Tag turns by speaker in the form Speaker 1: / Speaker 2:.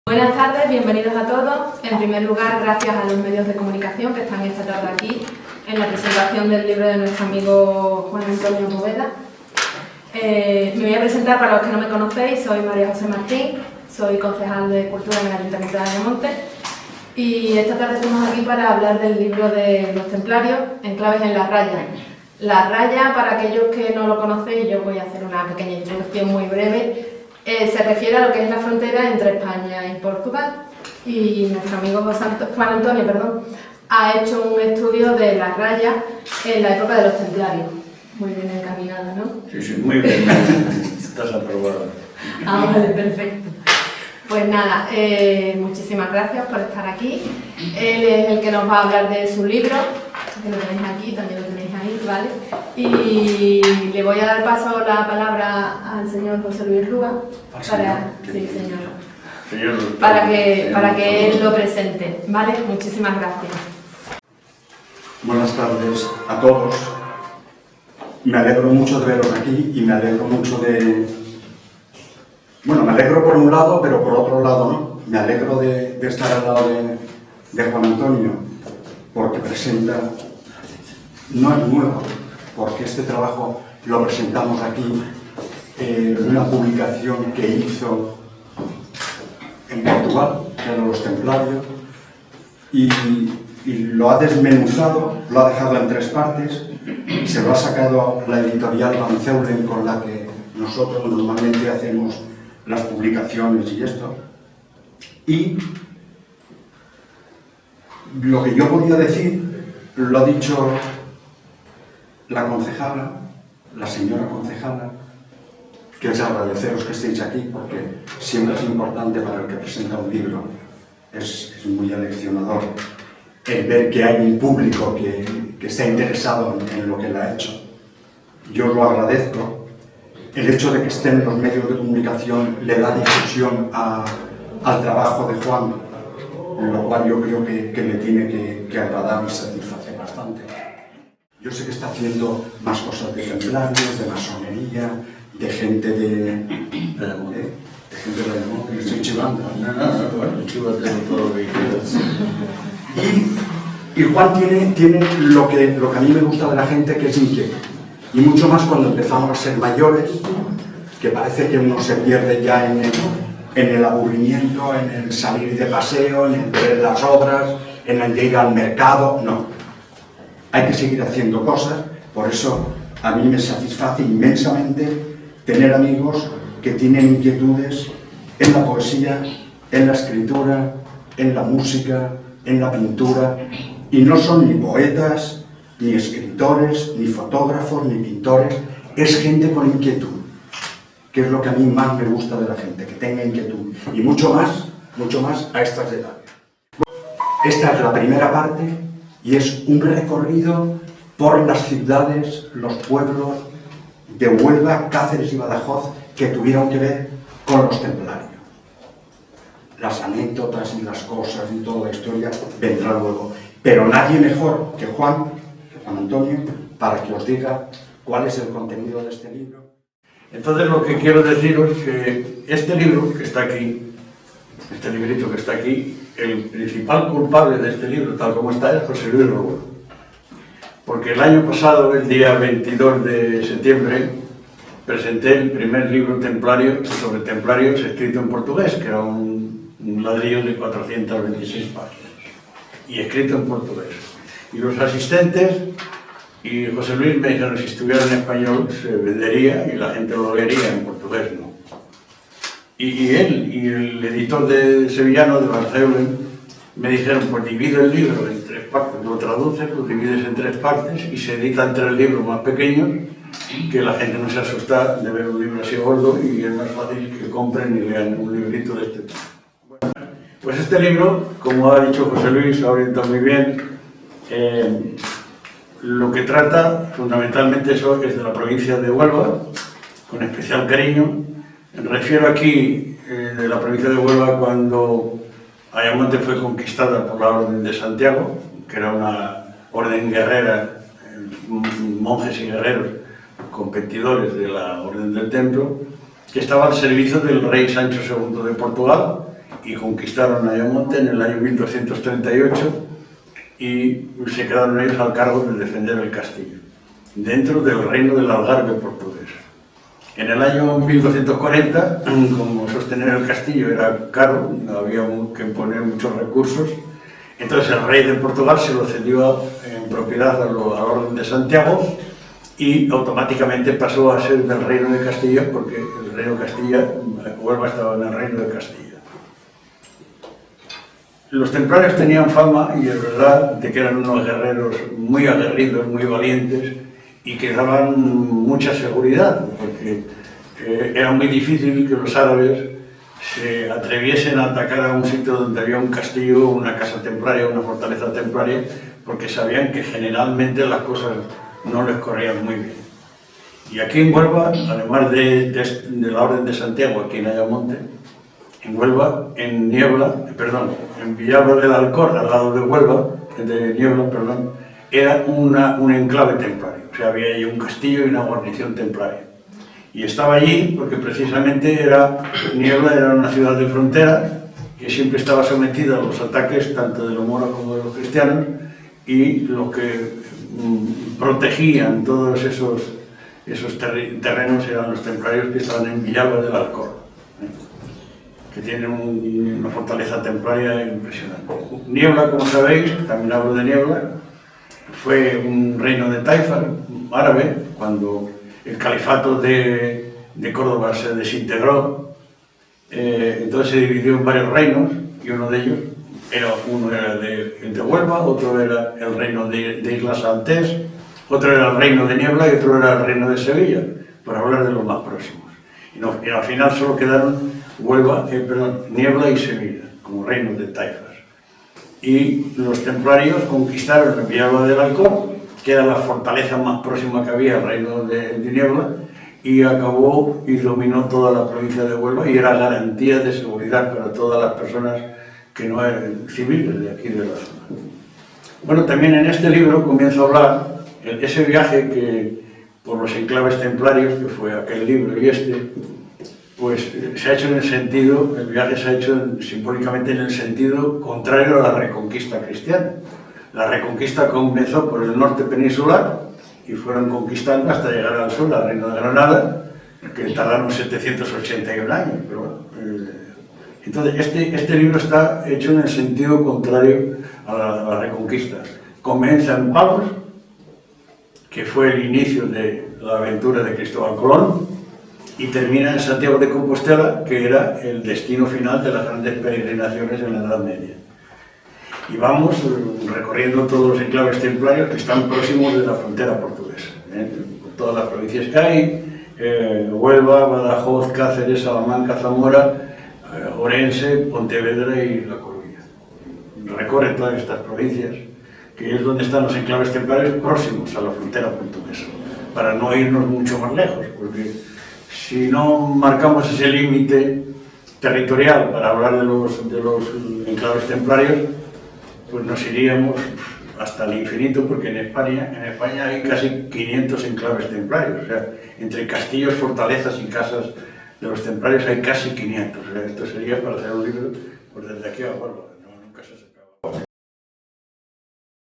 Speaker 1: Buenas tardes, bienvenidos a todos. En primer lugar, gracias a los medios de comunicación que están esta tarde aquí en la presentación del libro de nuestro amigo Juan Antonio Poveda. Me voy a presentar para los que no me conocéis, soy María José Martín, soy concejal de Cultura en el Ayuntamiento de Ayamonte y esta tarde estamos aquí para hablar del libro de los templarios, Enclaves en la Raya. La Raya, para aquellos que no lo conocéis, yo voy a hacer una pequeña introducción muy breve. Se refiere a lo que es la frontera entre España y Portugal, y nuestro amigo Juan Antonio ha hecho un estudio de la raya en la época de los templarios. Muy bien encaminado, ¿no?
Speaker 2: Sí, muy bien. Estás aprobado.
Speaker 1: Ah, vale, perfecto. Pues nada, muchísimas gracias por estar aquí. Él es el que nos va a hablar de su libro, que lo tenéis aquí, también lo tenéis ahí, ¿vale? Y le voy a dar paso la palabra al señor José Luis Rúa para que él lo presente, ¿vale? Muchísimas gracias.
Speaker 3: Buenas tardes a todos. Me alegro mucho de veros aquí y me alegro mucho de... Bueno, me alegro por un lado, pero por otro lado no. Me alegro de estar al lado de Juan Antonio, porque presenta... No es nuevo, porque este trabajo lo presentamos aquí en una publicación que hizo en Portugal, que eran los templarios, y lo ha desmenuzado, lo ha dejado en 3 partes, se lo ha sacado a la editorial Van Zeulen, con la que nosotros normalmente hacemos las publicaciones y esto. Y lo que yo podía decir, lo ha dicho la concejala, la señora concejala, que es agradeceros que estéis aquí, porque siempre es importante para el que presenta un libro, es muy aleccionador el ver que hay un público que está interesado en lo que él ha hecho. Yo lo agradezco. El hecho de que estén en los medios de comunicación le da difusión al trabajo de Juan, lo cual yo creo que le tiene que agradar y satisfacer bastante. Yo sé que está haciendo más cosas de templarios, de masonería, de gente de gente de la demonio, que estoy chivando.
Speaker 2: Bueno, chívate todo lo que quieras.
Speaker 3: Y Juan tiene lo que a mí me gusta de la gente, que es inquieto. Y mucho más cuando empezamos a ser mayores, que parece que uno se pierde ya en el aburrimiento, en el salir de paseo, en el ver las obras, en el de ir al mercado. No. Hay que seguir haciendo cosas. Por eso a mí me satisface inmensamente tener amigos que tienen inquietudes en la poesía, en la escritura, en la música, en la pintura, y no son ni poetas, ni escritores, ni fotógrafos, ni pintores, es gente con inquietud, que es lo que a mí más me gusta de la gente, que tenga inquietud, y mucho más a estas edades. Esta es la primera parte, y es un recorrido por las ciudades, los pueblos de Huelva, Cáceres y Badajoz, que tuvieron que ver con los templarios. Las anécdotas y las cosas y toda la historia vendrá luego. Pero nadie mejor que Juan Antonio para que os diga cuál es el contenido de este libro.
Speaker 2: Entonces lo que quiero deciros es que este libro que está aquí, este librito que está aquí, el principal culpable de este libro, tal como está, es José Luis Rúa. Porque el año pasado, el día 22 de septiembre, presenté el primer libro templario sobre templarios escrito en portugués, que era un ladrillo de 426 páginas, y escrito en portugués. Y los asistentes y José Luis me dijeron que si estuviera en español se vendería y la gente lo leería, en portugués no. Y él y el editor sevillano de Van Zeulen me dijeron, pues divide el libro en 3 partes, lo traduces, lo divides en 3 partes y se editan 3 libros más pequeños, que la gente no se asusta de ver un libro así gordo y es más fácil que compren y lean un librito de este tipo. Bueno, pues este libro, como ha dicho José Luis, lo ha orientado muy bien. Lo que trata fundamentalmente eso es de la provincia de Huelva, con especial cariño. Me refiero aquí de la provincia de Huelva cuando Ayamonte fue conquistada por la Orden de Santiago, que era una orden guerrera, monjes y guerreros competidores de la Orden del Templo, que estaba al servicio del rey Sancho II de Portugal y conquistaron Ayamonte en el año 1238 y se quedaron ellos al cargo de defender el castillo, dentro del reino del Algarve portugués. En el año 1240, como sostener el castillo era caro, había que poner muchos recursos, entonces el rey de Portugal se lo cedió en propiedad a la Orden de Santiago y automáticamente pasó a ser del Reino de Castilla, porque el Reino de Castilla, Huelva estaba en el Reino de Castilla. Los templarios tenían fama, y es verdad, de que eran unos guerreros muy aguerridos, muy valientes, y que daban mucha seguridad, porque era muy difícil que los árabes se atreviesen a atacar a un sitio donde había un castillo, una casa templaria, una fortaleza templaria, porque sabían que generalmente las cosas no les corrían muy bien. Y aquí en Huelva, además de la Orden de Santiago, aquí en Ayamonte, en Huelva, en Villalba del Alcor, al lado de Huelva, de Niebla, perdón, era un enclave templario. O sea, había allí un castillo y una guarnición templaria. Y estaba allí porque precisamente Niebla era una ciudad de frontera que siempre estaba sometida a los ataques tanto de los moros como de los cristianos, y lo que protegían todos esos terrenos eran los templarios que estaban en Villalba del Alcor, que tienen una fortaleza templaria impresionante. Niebla, como sabéis, también hablo de Niebla, fue un reino de Taifas árabe. Cuando el califato de Córdoba se desintegró, entonces se dividió en varios reinos, y uno de ellos era el de Huelva, otro era el reino de Islas Saltés, otro era el reino de Niebla y otro era el reino de Sevilla, por hablar de los más próximos. Y al final solo quedaron Niebla y Sevilla como reinos de Taifas. Y los templarios conquistaron el Villalba del Alcor, que era la fortaleza más próxima que había al reino de Niebla, y acabó y dominó toda la provincia de Huelva, y era garantía de seguridad para todas las personas que no eran civiles de aquí de la zona. Bueno, también en este libro comienzo a hablar de ese viaje que por los enclaves templarios, que fue aquel libro y pues se ha hecho el viaje se ha hecho simbólicamente en el sentido contrario a la reconquista cristiana. La reconquista comenzó por el norte peninsular y fueron conquistando hasta llegar al sur, al Reino de Granada, que tardaron 781 años. Pero bueno, entonces, este libro está hecho en el sentido contrario a la reconquista. Comienza en Palos, que fue el inicio de la aventura de Cristóbal Colón, y termina en Santiago de Compostela, que era el destino final de las grandes peregrinaciones en la Edad Media. Y vamos recorriendo todos los enclaves templarios que están próximos de la frontera portuguesa, todas las provincias que hay, Huelva, Badajoz, Cáceres, Salamanca, Zamora, Orense, Pontevedra y La Coruña. Recorre todas estas provincias, que es donde están los enclaves templarios próximos a la frontera portuguesa, para no irnos mucho más lejos, porque si no marcamos ese límite territorial para hablar de los enclaves templarios, pues nos iríamos hasta el infinito, porque en España hay casi 500 enclaves templarios. O sea, entre castillos, fortalezas y casas de los templarios hay casi 500. O sea, esto sería para hacer un libro pues desde aquí a Huelva.